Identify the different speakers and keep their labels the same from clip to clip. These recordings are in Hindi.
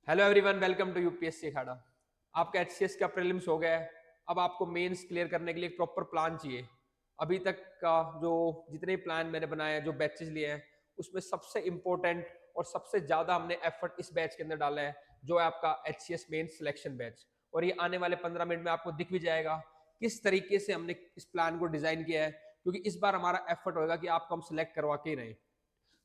Speaker 1: Hello everyone, welcome to UPSC Akhada. आपका एचसीएस का प्रीलिम्स हो गया है। अब आपको मेंस क्लियर करने के लिए एक प्रॉपर प्लान चाहिए। अभी तक का जो जितने प्लान मैंने बनाए हैं, जो बैचेस लिए हैं, उसमें सबसे इंपॉर्टेंट और सबसे ज्यादा हमने एफर्ट इस बैच के अंदर डाला है, जो है आपका एचसीएस मेंस सिलेक्शन बैच। और ये आने वाले 15 मिनट में आपको दिख भी जाएगा किस तरीके से हमने इस प्लान को डिजाइन किया है, क्योंकि इस बार हमारा एफर्ट होगा कि आपको हम सिलेक्ट करवा के ही रहे।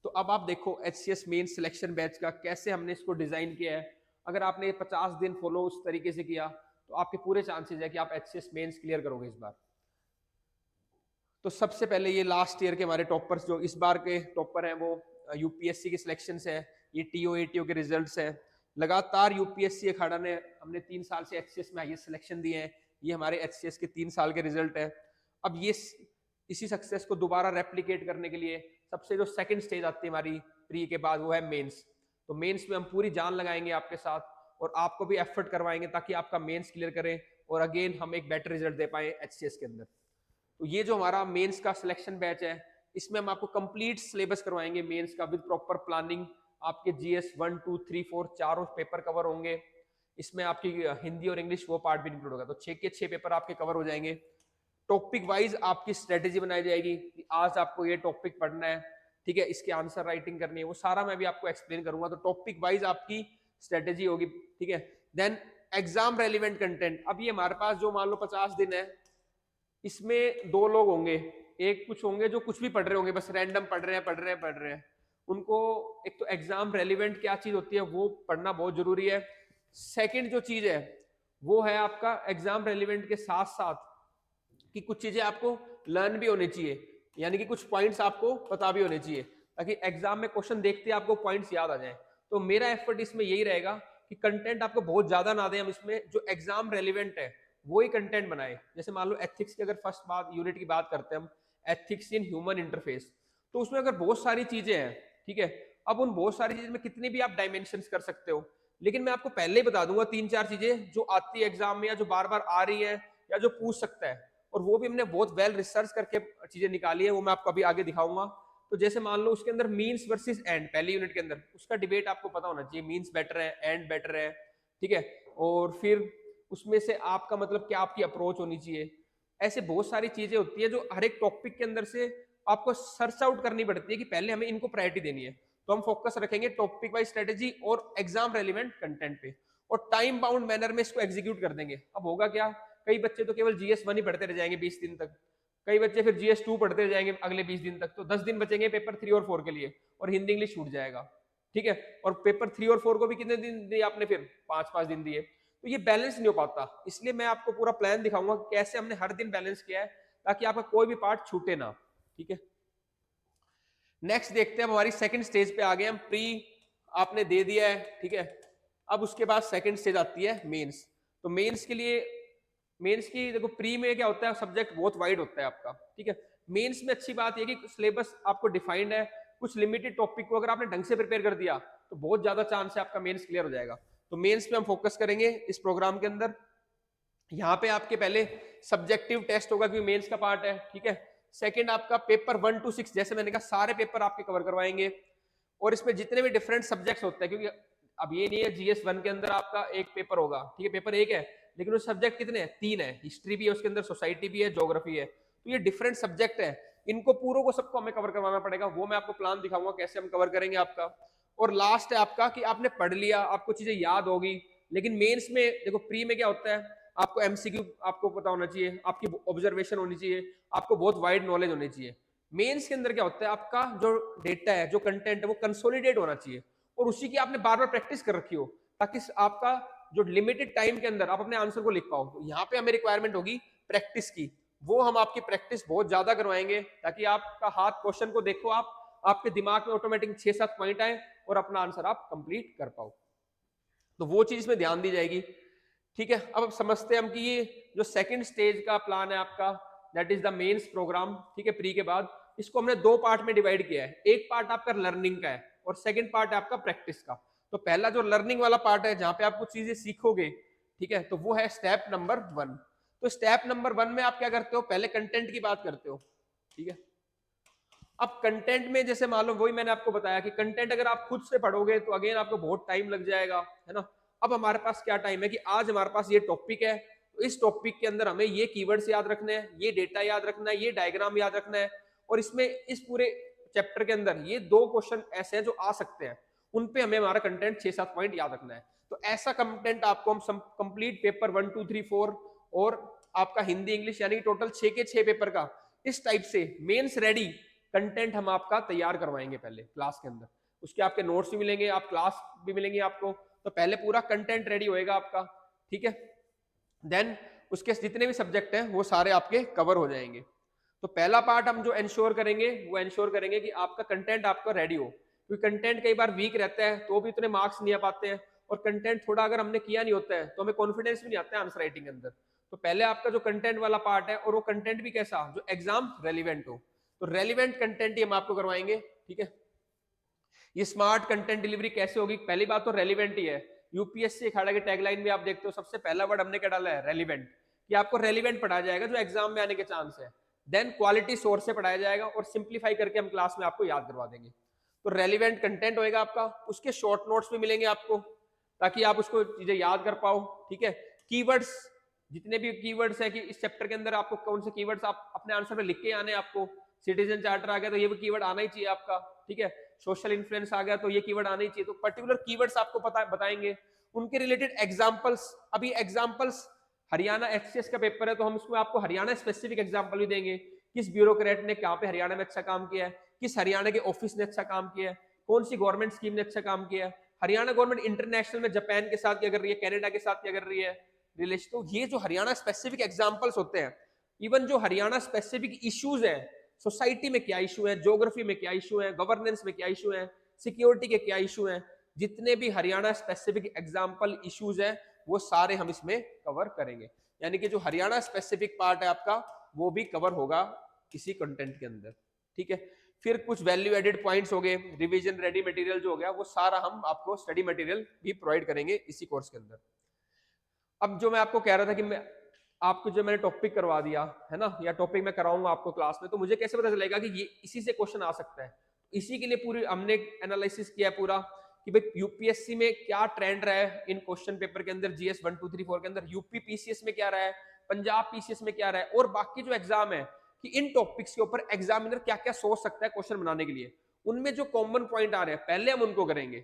Speaker 1: तो अब आप देखो एचसीएस मेन सिलेक्शन बैच का कैसे हमने इसको डिजाइन किया है। अगर आपने 50 दिन फॉलो उस तरीके से किया तो आपके पूरे चांसेस है कि आप एचसीएस मेंस क्लियर करोगे इस बार। तो सबसे पहले ये लास्ट ईयर के हमारे टॉपर्स जो इस बार के टॉपर हैं वो यूपीएससी के सिलेक्शन है। ये टीओ एटीओ के रिजल्ट्स हैं। लगातार यूपीएससी अखाड़ा ने हमने 3 साल से एचसीएस में हाईएस्ट सिलेक्शन दिए हैं। ये हमारे एचसीएस के 3 साल के रिजल्ट है। अब ये इसी सक्सेस को दोबारा रेप्लीकेट करने के लिए सबसे जो सेकंड स्टेज आती है हमारी प्री के बाद, वो है मेंस। तो मेंस में हम पूरी जान लगाएंगे आपके साथ और आपको भी एफर्ट करवाएंगे ताकि आपका मेंस क्लियर करें और अगेन हम एक बेटर रिजल्ट दे पाए एचसीएस के अंदर। तो ये जो हमारा मेंस का सिलेक्शन बैच है, इसमें हम आपको कंप्लीट सिलेबस करवाएंगे मेंस का विद प्रॉपर प्लानिंग। आपके जीएस 1 2 3 4 चारों पेपर कवर होंगे। इसमें आपकी हिंदी और इंग्लिश वो पार्ट भी इंक्लूड होगा। तो 6 के 6 पेपर आपके कवर हो जाएंगे। टॉपिक वाइज आपकी स्ट्रेटेजी बनाई जाएगी कि आज आपको ये टॉपिक पढ़ना है, ठीक है, इसके आंसर राइटिंग करनी है, वो सारा मैं भी आपको एक्सप्लेन करूंगा। तो टॉपिक वाइज आपकी स्ट्रेटेजी होगी, ठीक है। Then exam relevant content. अब ये हमारे पास जो मान लो 50 दिन है, इसमें दो लोग होंगे। एक कुछ होंगे जो कुछ भी पढ़ रहे होंगे, बस रैंडम पढ़ रहे हैं। उनको एक तो एग्जाम रेलिवेंट क्या चीज होती है वो पढ़ना बहुत जरूरी है। सेकंड जो चीज है वो है आपका एग्जाम रेलिवेंट के साथ साथ कि कुछ चीजें आपको लर्न भी होनी चाहिए, यानी कि कुछ पॉइंट्स आपको पता भी होने चाहिए ताकि एग्जाम में क्वेश्चन देखते आपको पॉइंट्स याद आ जाए। तो मेरा एफर्ट इसमें यही रहेगा कि कंटेंट आपको बहुत ज्यादा ना दें, हम इसमें जो एग्जाम रेलिवेंट है वो ही कंटेंट बनाए। जैसे मान लो एथिक्स की अगर फर्स्ट बात यूनिट की बात करते हैं हम, एथिक्स इन ह्यूमन इंटरफेस, तो उसमें अगर बहुत सारी चीजें हैं, ठीक है। अब उन बहुत सारी चीज में कितनी भी आप डायमेंशन कर सकते हो, लेकिन मैं आपको पहले ही बता दूंगा 3 4 चीजें जो आती है एग्जाम में या जो बार बार आ रही है या जो पूछ सकता है। और वो भी हमने बहुत वेल रिसर्च करके चीजें निकाली है, वो मैं आपको अभी आगे दिखाऊंगा। तो जैसे मान लो उसके अंदर मीन्स वर्सेस एंड, पहले यूनिट के अंदर उसका डिबेट आपको पता होना चाहिए, मीन्स बेटर है एंड बेटर है, ठीक है। और फिर उसमें से आपका मतलब क्या आपकी अप्रोच होनी चाहिए। ऐसे बहुत सारी चीजें होती है जो हर एक टॉपिक के अंदर से आपको सर्च आउट करनी पड़ती है कि पहले हमें इनको प्रायोरिटी देनी है। तो हम फोकस रखेंगे टॉपिक वाइज स्ट्रेटेजी और एग्जाम रेलिवेंट कंटेंट पे, और टाइम बाउंड मैनर में इसको एग्जीक्यूट कर देंगे। अब होगा क्या, कई बच्चे तो केवल जीएस 1 ही पढ़ते रह जाएंगे 20 दिन तक, कई बच्चे फिर जीएस 2 पढ़ते रह जाएंगे अगले 20 दिन तक। तो 10 दिन बचेंगे पेपर 3 और 4 के लिए, और हिंदी इंग्लिश छूट जाएगा, ठीक है। और पेपर 3 और 4 को भी कितने दिन दिए आपने, फिर 5 5 दिन दिए। तो ये बैलेंस नहीं हो पाता, इसलिए मैं आपको पूरा प्लान दिखाऊंगा कैसे हमने हर दिन बैलेंस किया है ताकि आपका कोई भी पार्ट छूटे ना, ठीक है। नेक्स्ट देखते हैं, हमारी सेकंड स्टेज पे आ गए हम। प्री आपने दे दिया है, ठीक है। अब उसके बाद सेकंड स्टेज आती है मेंस। तो मेंस के लिए, मेंस की देखो प्री में क्या होता है, सब्जेक्ट बहुत वाइड होता है आपका, ठीक है। मेंस में अच्छी बात यह कि सिलेबस आपको डिफाइंड है। कुछ लिमिटेड टॉपिक को अगर आपने ढंग से प्रिपेयर कर दिया तो बहुत ज्यादा चांस है आपका मेंस क्लियर हो जाएगा। तो मेंस पे हम फोकस करेंगे इस प्रोग्राम के अंदर। यहाँ पे आपके पहले सब्जेक्टिव टेस्ट होगा क्योंकि मेंस का पार्ट है, ठीक है। सेकंड आपका पेपर 1 to 6, जैसे मैंने कहा सारे पेपर आपके कवर करवाएंगे। और इसमें जितने भी डिफरेंट सब्जेक्ट्स होते हैं, क्योंकि अब ये नहीं है जीएस 1 के अंदर आपका एक पेपर होगा, ठीक है, पेपर एक है, लेकिन उस सब्जेक्ट कितने हैं, 3 है। हिस्ट्री भी है उसके अंदर, सोसाइटी भी है, ज्योग्राफी है। तो ये डिफरेंट सब्जेक्ट है, इनको पूरों को सबको हमें कवर करवाना पड़ेगा। वो मैं आपको प्लान दिखाऊंगा कैसे हम कवर करेंगे आपका। और लास्ट है आपका कि आपने पढ़ लिया, आपको चीजें याद होगी, लेकिन मेंस में देखो प्री में क्या होता है, आपको एमसीक्यू आपको पता होना चाहिए, आपकी ऑब्जर्वेशन होनी चाहिए, आपको बहुत वाइड नॉलेज होनी चाहिए। मेंस के अंदर क्या होता है, आपका जो डेटा है, जो कंटेंट है, वो कंसोलिडेट होना चाहिए और उसी की आपने बार बार प्रैक्टिस कर रखी हो ताकि आपका जो लिमिटेड टाइम के अंदर आप अपने आंसर को लिख पाओ। तो यहाँ पे हमें रिक्वायरमेंट होगी प्रैक्टिस की, वो हम आपकी प्रैक्टिस बहुत ज्यादा करवाएंगे ताकि आपका हाथ क्वेश्चन को देखो, आप आपके दिमाग में ऑटोमेटिक 6 7 पॉइंट आए और अपना आंसर आप कंप्लीट कर पाओ। तो वो चीज में ध्यान दी जाएगी, ठीक है। अब समझते हैं हम कि ये जो सेकंड स्टेज का प्लान है आपका, that is the mains program, ठीक है, प्री के बाद। इसको हमने 2 पार्ट में डिवाइड किया है। एक पार्ट आपका लर्निंग का है और सेकंड पार्ट है आपका प्रैक्टिस का। तो पहला जो लर्निंग वाला पार्ट है, जहां पे आप कुछ चीजें सीखोगे, ठीक है, तो वो है स्टेप नंबर 1। तो स्टेप नंबर 1 में आप क्या करते हो, पहले कंटेंट की बात करते हो, ठीक है। अब कंटेंट में जैसे मान लो वही मैंने आपको बताया कि कंटेंट अगर आप खुद से पढ़ोगे तो अगेन आपको बहुत टाइम लग जाएगा, है ना। अब हमारे पास क्या टाइम है कि आज हमारे पास ये टॉपिक है, तो इस टॉपिक के अंदर हमें ये कीवर्ड्स याद रखने हैं, ये डेटा याद रखना है, ये डायग्राम याद रखना है, और इसमें इस पूरे चैप्टर के अंदर ये 2 क्वेश्चन ऐसे हैं जो आ सकते हैं, उन पे हमें हमारा कंटेंट 6-7 पॉइंट याद रखना है। तो ऐसा कंटेंट आपको हम कंप्लीट पेपर 1 2 3 4 और आपका हिंदी इंग्लिश यानी टोटल 6 के 6 पेपर का इस टाइप से मेंस रेडी कंटेंट हम आपका तैयार करवाएंगे पहले क्लास के अंदर। उसके आपके नोट्स भी मिलेंगे, आप क्लास भी मिलेंगे आपको, तो पहले पूरा कंटेंट रेडी होएगा आपका, ठीक है। देन उसके जितने भी सब्जेक्ट हैं वो सारे आपके कवर हो जाएंगे। तो पहला पार्ट हम जो इंश्योर करेंगे वो इंश्योर करेंगे कि आपका कंटेंट आपका रेडी हो, क्योंकि कंटेंट कई बार वीक रहता है तो भी इतने मार्क्स नहीं आ पाते हैं, और कंटेंट थोड़ा अगर हमने किया नहीं होता है तो हमें कॉन्फिडेंस भी नहीं आता है आंसर राइटिंग के अंदर। तो पहले आपका जो कंटेंट वाला पार्ट है, और वो कंटेंट भी कैसा जो एग्जाम रेलिवेंट हो, तो रेलिवेंट कंटेंट ही हम आपको करवाएंगे, ठीक है। ये स्मार्ट कंटेंट डिलीवरी कैसे होगी, पहली बात तो रेलिवेंट ही है। यूपीएससी अखाड़ा की टैगलाइन में आप देखते हो सबसे पहला वर्ड हमने क्या डाला है, रेलिवेंट, कि आपको रेलिवेंट पढ़ाया जाएगा जो एग्जाम में आने के चांस है। देन क्वालिटी सोर्स से पढ़ाया जाएगा, और सिंप्लीफाई करके हम क्लास में आपको याद करवा देंगे। तो रेलिवेंट कंटेंट होएगा आपका, उसके शॉर्ट नोट्स भी मिलेंगे आपको ताकि आप उसको चीजें याद कर पाओ, ठीक है। कीवर्ड्स, जितने भी कीवर्ड्स है कि इस चैप्टर के अंदर आपको कौन से कीवर्ड्स आप अपने आंसर में लिख के आने, आपको सिटीजन चार्टर आ गया तो ये भी कीवर्ड आना ही चाहिए आपका, ठीक है। सोशल इन्फ्लुएंस आ गया तो ये कीवर्ड आना ही चाहिए। तो पर्टिकुलर कीवर्ड्स आपको बताएंगे, उनके रिलेटेड एग्जांपल्स। अभी एग्जांपल्स हरियाणा एचसीएस का पेपर है तो हम इसमें आपको हरियाणा स्पेसिफिक एग्जांपल भी देंगे, किस ब्यूरोक्रेट ने कहाँ पे हरियाणा में अच्छा काम किया है, किस हरियाणा के ऑफिस ने अच्छा काम किया है, कौन सी गवर्नमेंट स्कीम ने अच्छा काम किया है, हरियाणा गवर्नमेंट इंटरनेशनल में जापान के साथ क्या कर रही है, कनाडा के साथ क्या कर रही है रिलेशन। तो ये जो हरियाणा स्पेसिफिक एग्जांपल्स होते हैं, इवन जो हरियाणा स्पेसिफिक इश्यूज है, सोसाइटी में क्या इशू है, ज्योग्राफी में क्या इशू है, गवर्नेंस में क्या इशू है, सिक्योरिटी के क्या इशू है, जितने भी हरियाणा स्पेसिफिक एग्जांपल इश्यूज है वो सारे हम इसमें कवर करेंगे। यानी कि जो हरियाणा स्पेसिफिक पार्ट है आपका वो भी कवर होगा इसी कंटेंट के अंदर, ठीक है। फिर कुछ वैल्यू एडेड पॉइंट्स हो गए, रिवीजन रेडी मटेरियल जो हो गया वो सारा हम आपको स्टडी मटेरियल भी प्रोवाइड करेंगे इसी कोर्स के अंदर। अब जो मैं आपको कह रहा था कि मैं आपको जो मैंने टॉपिक करवा दिया है ना, या टॉपिक मैं कराऊंगा आपको क्लास में, तो मुझे कैसे पता चलेगा कि ये इसी से क्वेश्चन आ सकता है। इसी के लिए पूरी हमने एनालिसिस किया है पूरा कि भाई यूपीएससी में क्या ट्रेंड रहा है इन क्वेश्चन पेपर के अंदर, जीएस 1 2 3 4 के अंदर, यूपी पीसीएस में क्या रहा है, पंजाब पीसीएस में क्या रहा है, और बाकी जो एग्जाम है कि इन टॉपिक्स के ऊपर एग्जामिनर क्या क्या सोच सकता है क्वेश्चन बनाने के लिए, उनमें जो कॉमन पॉइंट आ रहे हैं पहले हम उनको करेंगे,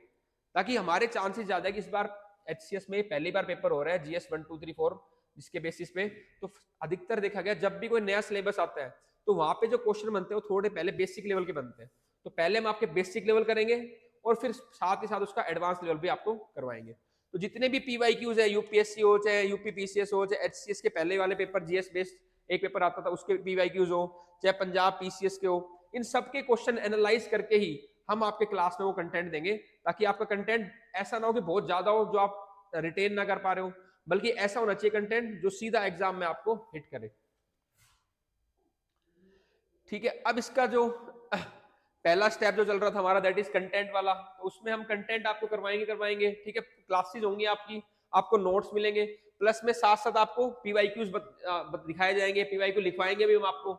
Speaker 1: ताकि हमारे चांसेस ज्यादा है कि इस बार एचसीएस में पहली बार पेपर हो रहा है जीएस 1 2 3 4 जिसके बेसिस पे, तो अधिकतर देखा गया जब भी कोई नया सिलेबस आता है तो वहां पे जो क्वेश्चन बनते हैं वो थोड़े पहले बेसिक लेवल के बनते हैं। तो पहले हम आपके बेसिक लेवल करेंगे और फिर साथ ही साथ उसका एडवांस लेवल भी आपको करवाएंगे। तो जितने भी पीवाईक्यूज है, यूपीएससी हो चाहे यूपी पीसीएस हो चाहे एचसीएस के पहले वाले पेपर जीएस बेस्ड एक पेपर आता था उसके पीवाईक्यूज हो चाहे पंजाब पीसीएस के हो, इन सबके क्वेश्चन एनालाइज करके ही हम आपके क्लास में वो कंटेंट देंगे, ताकि आपका कंटेंट ऐसा ना हो कि बहुत ज्यादा हो जो आप रिटेन ना कर पा रहे हो, बल्कि ऐसा होना चाहिए कंटेंट जो सीधा एग्जाम में आपको हिट करे, ठीक है। अब इसका जो पहला स्टेप जो चल रहा था हमारा दैट इज कंटेंट वाला, तो उसमें हम कंटेंट आपको करवाएंगे, ठीक है। क्लासेस होंगी आपकी, आपको नोट्स मिलेंगे, प्लस में साथ साथ आपको पीवाईक्यूज दिखाए जाएंगे, पीवाईक्यू लिखवाएंगे भी हम आपको,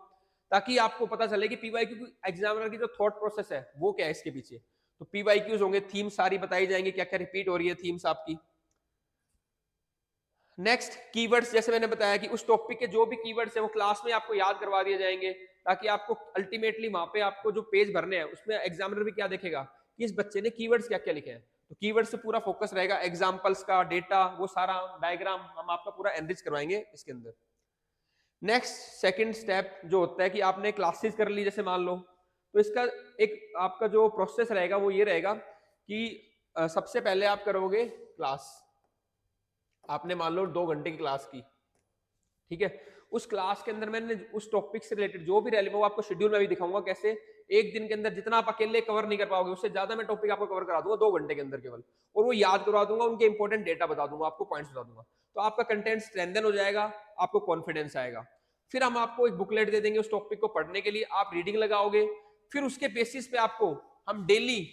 Speaker 1: ताकि आपको पता चले कि पीवाईक्यू एग्जामिनर की जो थॉट प्रोसेस है वो क्या है इसके पीछे। तो पीवाईक्यूज होंगे, थीम सारी बताई जाएंगी, क्या क्या रिपीट हो रही है थीम्स आपकी। नेक्स्ट कीवर्ड्स, जैसे मैंने बताया कि उस टॉपिक के जो भी कीवर्ड्स हैं वो क्लास में आपको याद करवा दिए जाएंगे, ताकि आपको अल्टीमेटली वहां पे आपको जो पेज भरने हैं उसमें एग्जामिनर भी क्या देखेगा कि इस बच्चे ने कीवर्ड्स क्या क्या लिखे हैं। तो कीवर्ड से पूरा फोकस रहेगा, एग्जांपल्स का डेटा वो सारा डायग्राम हम आपका पूरा एनरिच करवाएंगे इसके अंदर। नेक्स्ट सेकंड स्टेप जो होता है कि आपने क्लासेस कर ली जैसे मान लो, तो इसका एक आपका जो प्रोसेस रहेगा वो ये रहेगा कि सबसे पहले आप करोगे क्लास, आपने मान लो 2 घंटे की क्लास की, ठीक है। उस क्लास के अंदर मैंने उस टॉपिक से रिलेटेड जो भी रेलेवेंट, वो आपको शेड्यूल में भी दिखाऊंगा कैसे एक दिन के अंदर जितना आप अकेले कवर नहीं कर पाओगे उससे ज्यादा मैं टॉपिक आपको कवर करा दूंगा 2 घंटे के अंदर केवल, और वो याद करवा दूंगा, उनके इंपॉर्टेंट डेटा बता दूंगा, आपको पॉइंट्स बता दूंगा। तो आपका कंटेंट स्ट्रेंथन हो जाएगा, आपको कॉन्फिडेंस आएगा। फिर हम आपको एक बुकलेट दे देंगे उस टॉपिक को पढ़ने के लिए, आप रीडिंग लगाओगे, फिर उसके बेसिस पे आपको हम डेली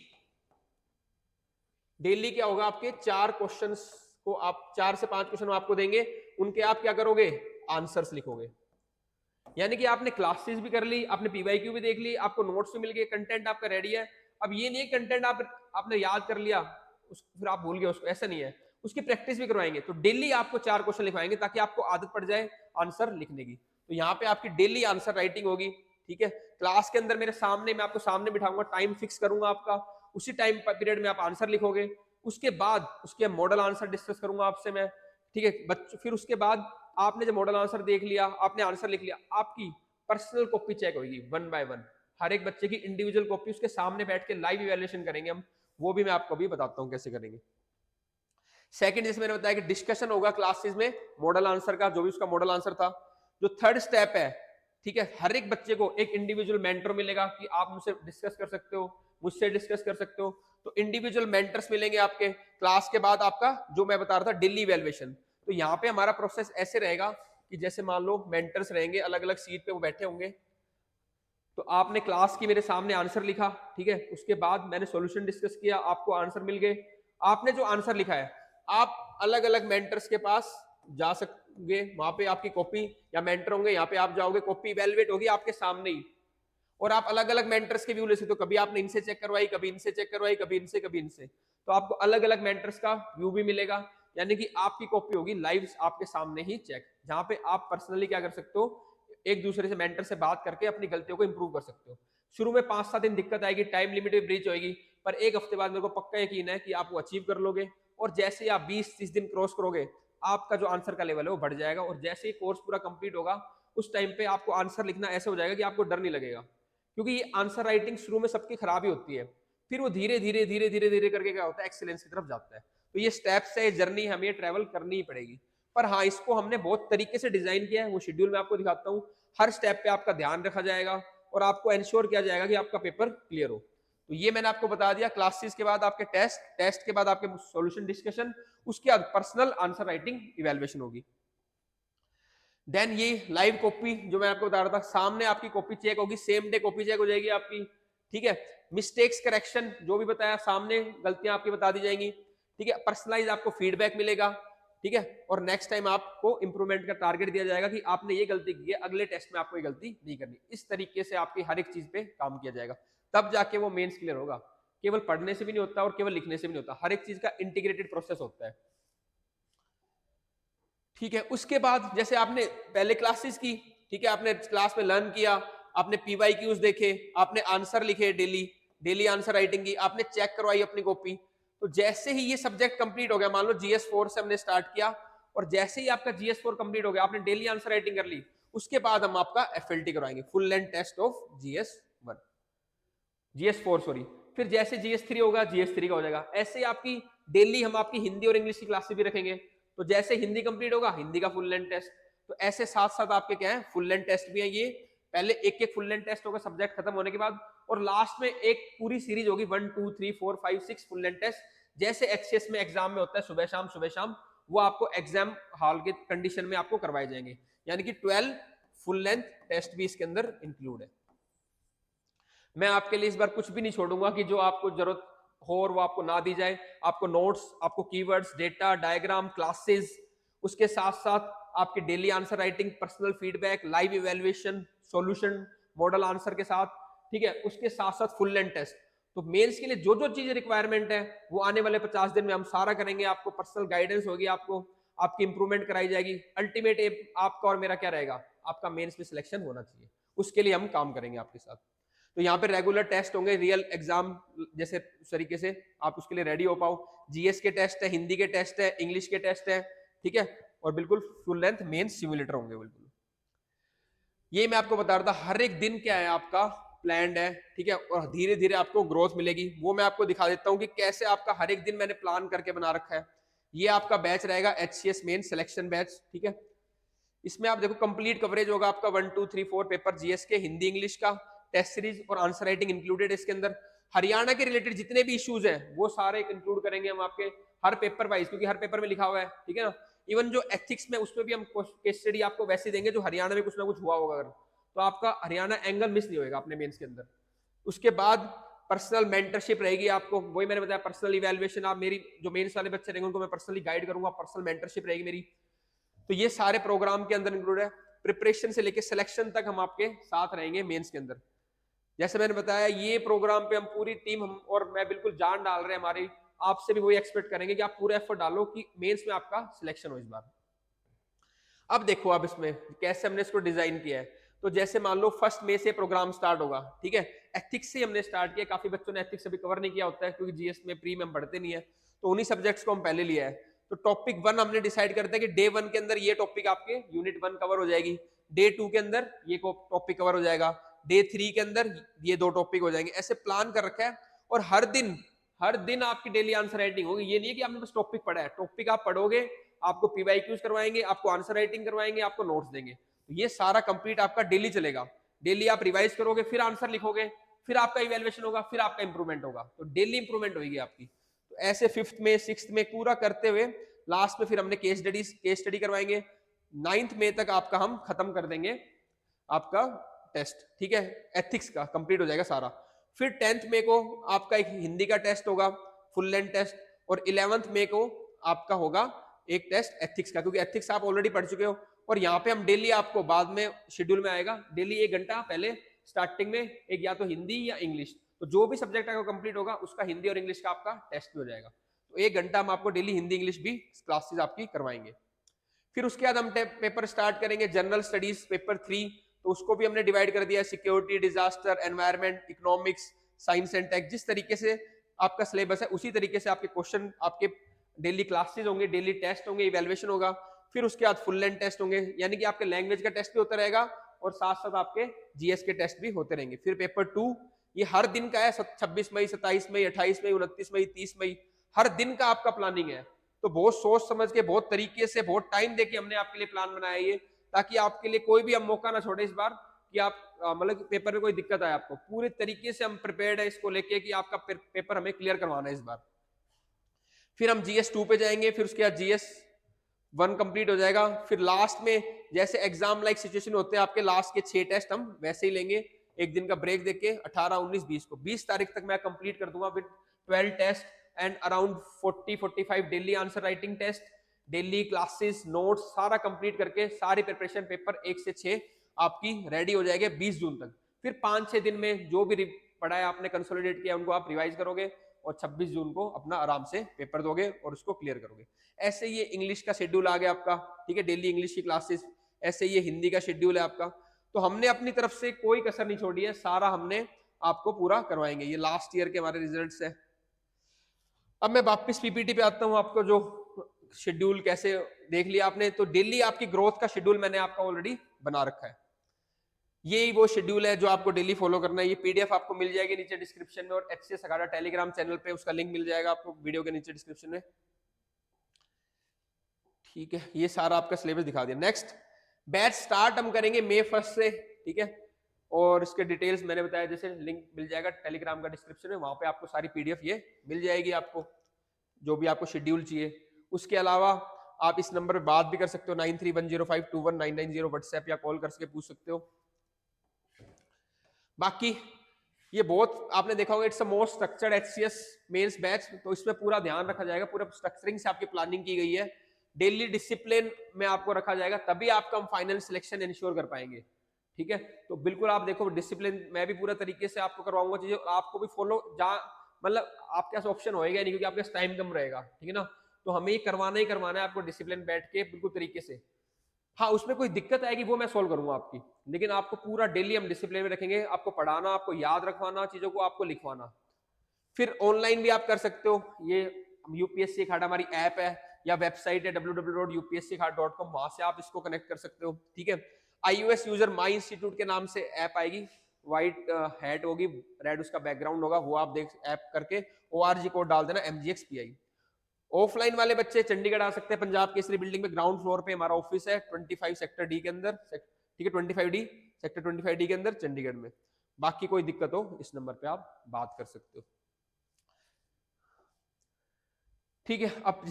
Speaker 1: क्या होगा आपके 4 क्वेश्चंस को आप 4 से 5 क्वेश्चन आपको देंगे, उनके आप क्या करोगे आंसर्स लिखोगे। यानी कि आपने क्लासेस भी कर ली, आपने पीवाईक्यू भी देख ली, आपको नोट्स भी मिल गए, कंटेंट आपका रेडी है। अब ये नहीं है कंटेंट आपने याद कर लिया फिर आप भूल गए उसको, ऐसा नहीं है। उसकी प्रैक्टिस भी करवाएंगे। तो डेली आपको 4 क्वेश्चन लिखवाएंगे ताकि आपको आदत पड़ जाए आंसर लिखने की। तो यहाँ पे आपकी डेली आंसर राइटिंग होगी, ठीक है। क्लास के अंदर मेरे सामने, मैं आपको सामने बिठाऊंगा, टाइम फिक्स करूंगा आपका, उसी टाइम पीरियड में आप आंसर लिखोगे। उसके बाद उसके मॉडल आंसर डिस्कस करूंगा आपसे मैं, ठीक है। फिर उसके बाद आपने जब मॉडल आंसर देख लिया, आपने आंसर लिख लिया, आपकी पर्सनल कॉपी चेक होगी 1 बाय 1। हर एक बच्चे की इंडिविजुअल कॉपी उसके सामने बैठ के लाइव इवैल्यूएशन करेंगे हम, वो भी मैं आपको अभी बताता हूं कैसे करेंगे। सेकंड, जैसे मैंने बताया कि डिस्कशन होगा क्लासेस में मॉडल आंसर का, जो भी उसका मॉडल आंसर था। जो थर्ड स्टेप है, ठीक है, हर एक बच्चे को एक इंडिविजुअल मेंटर मिलेगा कि आप मुझसे डिस्कस कर सकते हो, मुझसे डिस्कस कर सकते हो। तो इंडिविजुअल मेंटर्स मिलेंगे आपके। क्लास के बाद आपका जो मैं बता रहा था डेली इवैल्यूएशन। तो यहाँ पे हमारा प्रोसेस ऐसे रहेगा कि जैसे मान लो मेंटर्स रहेंगे, अलग अलग सीट पे वो बैठे होंगे। तो आपने क्लास की मेरे सामने आंसर लिखा, ठीक है। उसके बाद मैंने सॉल्यूशन डिस्कस किया, आपको आंसर मिल गए। आपने जो आंसर लिखा है, आप अलग अलग मेंटर्स के पास जा सकोगे, वहां पे आपकी कॉपी या मेंटर होंगे, यहाँ पे आप जाओगे, कॉपी इवैल्यूएट होगी आपके सामने ही। और आप अलग अलग मेंटर्स के व्यू ले सकते हो, कभी आपने इनसे चेक करवाई, कभी इनसे चेक करवाई, कभी इनसे, कभी इनसे। तो आपको अलग अलग मेंटर्स का व्यू भी मिलेगा, यानी कि आपकी कॉपी होगी लाइव आपके सामने ही चेक, जहां पे आप पर्सनली क्या कर सकते हो, एक दूसरे से मेंटर से बात करके अपनी गलतियों को इंप्रूव कर सकते हो। शुरू में 5-7 दिन दिक्कत आएगी, टाइम लिमिट भी ब्रीच होगी, पर एक हफ्ते बाद मेरे को पक्का यकीन है कि आप वो अचीव कर लोगे। और जैसे ही आप 20-30 दिन क्रॉस करोगे, आपका जो आंसर का लेवल है वो बढ़ जाएगा। और जैसे ही कोर्स पूरा कंप्लीट होगा, उस टाइम पे आपको आंसर लिखना ऐसा हो जाएगा कि आपको डर नहीं लगेगा। क्योंकि ये आंसर राइटिंग शुरू में सबकी खराब ही होती है, फिर वो धीरे धीरे धीरे धीरे धीरे करके क्या होता है, एक्सीलेंस की तरफ जाता है। तो ये स्टेप्स है, ये जर्नी हमें ट्रेवल करनी ही पड़ेगी। पर हाँ, इसको हमने बहुत तरीके से डिजाइन किया है, वो शेड्यूल मैं आपको दिखाता हूँ। हर स्टेप पे आपका ध्यान रखा जाएगा और आपको इंश्योर किया जाएगा कि आपका पेपर क्लियर हो। तो ये मैंने आपको बता दिया। क्लासेस के बाद आपके टेस्ट, टेस्ट के बाद आपके सॉल्यूशन डिस्कशन, उसके बाद पर्सनल आंसर राइटिंग इवैल्यूएशन होगी। देन ये लाइव कॉपी जो मैं आपको बता रहा था, सामने आपकी कॉपी चेक होगी, सेम डे कॉपी चेक हो जाएगी आपकी, ठीक है। मिस्टेक्स करेक्शन जो भी बताया, सामने गलतियां आपकी बता दी जाएंगी, ठीक है। पर्सनलाइज आपको फीडबैक मिलेगा, ठीक है। और नेक्स्ट टाइम आपको इंप्रूवमेंट का टारगेट दिया जाएगा कि आपने ये गलती की है, अगले टेस्ट में आपको ये गलती नहीं करनी। इस तरीके से आपकी हर एक चीज पे काम किया जाएगा, तब जाके वो मेंस क्लियर होगा। केवल पढ़ने से भी नहीं होता और केवल लिखने से भी नहीं होता, हर एक चीज का इंटीग्रेटेड प्रोसेस होता है, ठीक है। उसके बाद जैसे आपने पहले क्लासेस की, ठीक है, आपने क्लास में लर्न किया, आपने पीवाईक्यूज देखे, आपने आंसर लिखे, डेली डेली आंसर राइटिंग की, आपने चेक करवाई अपनी कॉपी। तो जैसे ही ये सब्जेक्ट कंप्लीट हो गया, मान लो GS4 से हमने स्टार्ट किया, और जैसे ही आपका GS4 कंप्लीट हो गया, आपने डेली आंसर राइटिंग कर ली, उसके बाद हम आपका FLT करवाएंगे, full length test of GS4 sorry. फिर जैसे GS3 होगा, GS3 का हो जाएगा। ऐसे आपकी डेली हम आपकी हिंदी और इंग्लिश की क्लासेस भी रखेंगे। तो जैसे हिंदी कंप्लीट होगा, हिंदी का फुल लेंथ टेस्ट। तो ऐसे साथ साथ आपके क्या है, फुल लेंथ टेस्ट भी है। ये पहले एक एक फुल लेंथ टेस्ट होगा सब्जेक्ट खत्म होने के बाद, और लास्ट में एक पूरी सीरीज होगी 1 2 3 4 5 6 फुल लेंथ टेस्ट। जैसे HCS में एग्जाम में होता है सुबह शाम, वो आपको एग्जाम हॉल के कंडीशन में आपको करवाए जाएंगे। यानी कि 12 फुल लेंथ टेस्ट भी इसके अंदर इंक्लूड है। मैं आपके लिए इस बार कुछ भी नहीं छोड़ूंगा कि जो आपको जरूरत हो और वो आपको ना दी जाए। आपको नोट्स, आपको कीवर्ड्स, डेटा, डायग्राम, क्लासेस, उसके साथ साथ आपके daily answer writing, personal feedback, live evaluation, solution, model answer के साथ, ठीक है। उसके साथ साथ फुल लेंथ टेस्ट। तो मेंस के लिए जो जो चीजें रिक्वायरमेंट है, वो आने वाले 50 दिन में हम सारा करेंगे। आपको पर्सनल गाइडेंस होगी, आपको आपकी इंप्रूवमेंट कराई जाएगी। अल्टीमेट एम आपका और मेरा क्या रहेगा, आपका मेंस में सिलेक्शन होना चाहिए। उसके लिए हम काम करेंगे आपके साथ। तो यहाँ पे रेगुलर टेस्ट होंगे, रियल एग्जाम जैसे तरीके से आप उसके लिए रेडी हो पाओ। GS के टेस्ट है, हिंदी के टेस्ट है, इंग्लिश के टेस्ट है, ठीक है। और बिल्कुल फुल लेंथ मेन सिमुलेटर होंगे बिल्कुल। ये मैं आपको बता रहा था, हर एक दिन क्या है आपका प्लान्ड है, ठीक है। और धीरे धीरे आपको ग्रोथ मिलेगी, वो मैं आपको दिखा देता हूँ कि कैसे आपका हर एक दिन मैंने प्लान करके बना रखा है। ये आपका बैच रहेगा HCS मेन सिलेक्शन बैच, ठीक है। इसमें आप देखो कंप्लीट कवरेज होगा आपका 1 2 3 4 पेपर GS के, हिंदी इंग्लिश का, टेस्ट सीरीज और आंसर राइटिंग इंक्लूडेड इसके अंदर। हरियाणा के रिलेटेड जितने भी इश्यूज हैं वो सारे इंक्लूड करेंगे हम आपके हर पेपर वाइज, क्योंकि हर पेपर में लिखा हुआ है, ठीक है ना। इवन जो एथिक्स में उसमें भी हम केस स्टडी आपको वैसे देंगे जो हरियाणा में कुछ ना कुछ हुआ होगा, अगर तो आपका हरियाणा एंगल मिस नहीं होगा अपने मेंस के अंदर। उसके बाद पर्सनल मेंटरशिप रहेगी आपको, वही मैंने बताया पर्सनल इवैल्यूएशन। आप मेरी जो मेंस वाले बच्चे रहेंगे उनको मैं पर्सनली गाइड करूंगा, पर्सनल मेंटरशिप रहेगी मेरी। तो ये सारे प्रोग्राम के अंदर इंक्लूड है। प्रिपरेशन से लेके सिलेक्शन तक हम आपके साथ रहेंगे मेंस के अंदर। जैसे मैंने बताया ये प्रोग्राम पे हम पूरी टीम हम और मैं बिल्कुल जान डाल रहे हैं हमारी, आपसे भी वही एक्सपेक्ट करेंगे कि आप पूरा एफर्ट डालो कि मेंस में आपका सिलेक्शन हो इस बार। अब देखो आप इसमें कैसे हमने इसको डिजाइन किया है। तो जैसे मान लो 1 मई से प्रोग्राम स्टार्ट होगा, ठीक है। एथिक्स से हमने स्टार्ट किया, काफी बच्चों ने एथिक्स अभी कवर नहीं किया होता है क्योंकि जीएस में प्री में हम पढ़ते नहीं है, तो उन्हीं सब्जेक्ट्स को हम पहले लिया है। तो टॉपिक 1 हमने डिसाइड करते हैं कि डे 1 के अंदर ये टॉपिक आपके यूनिट 1 कवर हो जाएगी, डे 2 के अंदर ये टॉपिक कवर हो जाएगा, डे 3 के अंदर ये 2 टॉपिक हो जाएंगे। ऐसे प्लान कर रखा है। और हर दिन आपकी डेली आंसर राइटिंग होगी। ये नहीं है कि आपने बस टॉपिक पढ़ा है, टॉपिक आप पढ़ोगे, आपको पीवाईक्यूज करवाएंगे, आपको आंसर राइटिंग करवाएंगे, आपको नोट्स देंगे। तो ये सारा कंप्लीट आपका डेली चलेगा। डेली आप रिवाइज करोगे, फिर आंसर लिखोगे, फिर आपका इवैल्यूएशन होगा, फिर आपका इंप्रूवमेंट होगा। तो डेली इंप्रूवमेंट होगी आपकी। तो ऐसे 5th में 6th में पूरा करते हुए लास्ट में फिर हमने केस स्टडी करवाएंगे। 9th मई तक आपका हम खत्म कर देंगे आपका टेस्ट, ठीक है। एथिक्स का कंप्लीट हो जाएगा सारा। फिर 10th मई को आपका एक हिंदी का टेस्ट होगा, फुल लेंथ टेस्ट। और 11th मई को आपका होगा एक टेस्ट एथिक्स का, क्योंकि एथिक्स आप ऑलरेडी पढ़ चुके हो। और यहाँ पे हम डेली आपको बाद में शेड्यूल में आएगा, डेली 1 घंटा पहले स्टार्टिंग में एक या तो हिंदी या इंग्लिश, तो जो भी सब्जेक्ट आपका कंप्लीट होगा उसका हिंदी और इंग्लिश का आपका टेस्ट भी हो जाएगा। तो 1 घंटा हम आपको डेली हिंदी इंग्लिश भी क्लासेस आपकी करवाएंगे। फिर उसके बाद हम पेपर स्टार्ट करेंगे जनरल स्टडीज पेपर 3। तो उसको भी हमने डिवाइड कर दिया, security, disaster, environment, economics, science and tech. जिस तरीके से आपका सिलेबस है उसी तरीके से आपके क्वेश्चन, आपके डेली क्लासेस होंगे, डेली टेस्ट होंगे, इवैल्यूएशन होगा। फिर उसके बाद फुल लेंथ टेस्ट होंगे, यानी कि आपके लैंग्वेज का टेस्ट भी होता रहेगा और साथ साथ आपके जीएस के टेस्ट भी होते रहेंगे। फिर पेपर 2 ये हर दिन का है, 26 मई, 27 मई, 28 मई, 29 मई, 30 मई, हर दिन का आपका प्लानिंग है। तो बहुत सोच समझ के, बहुत तरीके से, बहुत टाइम देके हमने आपके लिए प्लान बनाया ये, ताकि आपके लिए कोई भी हम मौका ना छोड़े इस बार कि आप मतलब पेपर में कोई दिक्कत आए आपको। पूरे तरीके से हम प्रिपेयर्ड है इसको लेके कि आपका पेपर हमें क्लियर करवाना है इस बार। फिर हम जीएस 2 पे जाएंगे, फिर उसके बाद जीएस 1 कंप्लीट हो जाएगा। फिर लास्ट में जैसे एग्जाम लाइक सिचुएशन होते हैं आपके, लास्ट के 6 टेस्ट हम वैसे ही लेंगे, एक दिन का ब्रेक देके 18, 19, 20 को 20 तारीख तक मैं कंप्लीट कर दूंगा with 12 test and around 40-45 daily answer writing test, daily classes, notes सारा कंप्लीट करके सारी प्रिपरेशन पेपर 1 से 6 आपकी रेडी हो जाएगी 20 जून तक। फिर 5-6 दिन में जो भी पढ़ा है आपने, कंसोलिडेट किया, उनको आप रिवाइज करोगे और 26 जून को अपना आराम से पेपर दोगे और उसको क्लियर करोगे। ऐसे ये इंग्लिश का शेड्यूल आ गया आपका, ठीक है, डेली इंग्लिश की क्लासेस। ऐसे ये हिंदी का शेड्यूल है आपका। तो हमने अपनी तरफ से कोई कसर नहीं छोड़ी है, सारा हमने आपको पूरा करवाएंगे। ये लास्ट ईयर के हमारे रिजल्ट्स है। अब मैं वापस पीपीटी पे आता हूँ। आपको जो शेड्यूल कैसे देख लिया आपने, तो डेली आपकी ग्रोथ का शेड्यूल मैंने आपका ऑलरेडी बना रखा है। यही वो शेड्यूल है जो आपको डेली फॉलो करना है। ये पीडीएफ आपको मिल जाएगी नीचे डिस्क्रिप्शन में, और एचसीएस अखाड़ा टेलीग्राम चैनल पे उसका लिंक मिल जाएगा आपको वीडियो के नीचे डिस्क्रिप्शन में, ठीक है। ये सारा आपका सिलेबस दिखा दिया। नेक्स्ट बैच स्टार्ट हम करेंगे May 1 से, ठीक है। और इसके डिटेल्स मैंने बताया, जैसे लिंक मिल जाएगा टेलीग्राम का डिस्क्रिप्शन में, वहां पे आपको सारी पीडीएफ ये मिल जाएगी, आपको जो भी आपको शेड्यूल चाहिए। उसके अलावा आप इस नंबर पे बात भी कर सकते हो, 9310521990 व्हाट्सएप या कॉल करके पूछ सकते हो। बाकी ये बहुत आपने देखा होगा, it's a most structured HCS mains batch, तो इसमें पूरा ध्यान रखा जाएगा, पूरा स्ट्रक्चरिंग से आपकी प्लानिंग की गई है। डेली डिसिप्लिन में आपको रखा जाएगा, तभी आपका हम फाइनल सिलेक्शन इंश्योर कर पाएंगे, ठीक है। तो बिल्कुल आप देखो डिसिप्लिन, मैं भी पूरा तरीके से आपको करवाऊंगा चीजें, आपको भी फॉलो, जहाँ मतलब आपके पास ऑप्शन होएगा नहीं, क्योंकि आपके पास टाइम कम रहेगा, ठीक है ना। तो हमें ये करवाना ही करवाना है आपको, डिसिप्लिन बैठ के बिल्कुल तरीके से। हाँ, उसमें कोई दिक्कत आएगी वो मैं सोल्व करूंगा आपकी, लेकिन आपको पूरा डेली हम डिसिप्लिन में रखेंगे, आपको पढ़ाना, आपको याद रखवाना चीजों को, आपको लिखवाना। फिर ऑनलाइन भी आप कर सकते हो, ये यूपीएससी अखाड़ा हमारी ऐप है या वेबसाइट है www.upscakhada.com, वहां से आप इसको कनेक्ट कर सकते हो, ठीक है। iOS यूजर माई इंस्टीट्यूट के नाम से ऐप आएगी, व्हाइट हैट होगी, रेड उसका बैकग्राउंड होगा, वो आप देख ऐप करके ORG कोड डाल देना MGXPI। ऑफलाइन वाले बच्चे चंडीगढ़ आ सकते हैं, पंजाब केसरी बिल्डिंग में ग्राउंड फ्लोर पे हमारा ऑफिस है, 25 सेक्टर डी के अंदर, ठीक है, 25D सेक्टर 25D के अंदर चंडीगढ़ में। बाकी कोई दिक्कत हो इस नंबर पे आप बात कर सकते हो, ठीक है। अब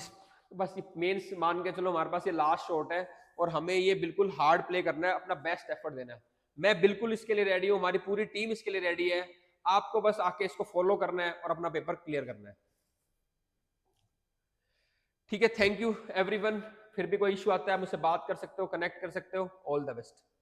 Speaker 1: बस मेंस मान के चलो, हमारे पास ये लास्ट शॉट है और हमें ये बिल्कुल हार्ड प्ले करना है, अपना बेस्ट एफर्ट देना है। मैं बिल्कुल इसके लिए रेडी हूँ, हमारी पूरी टीम इसके लिए रेडी है। आपको बस आके इसको फॉलो करना है और अपना पेपर क्लियर करना है, ठीक है। Thank you everyone. फिर भी कोई इश्यू आता है मुझसे बात कर सकते हो, कनेक्ट कर सकते हो। All the best.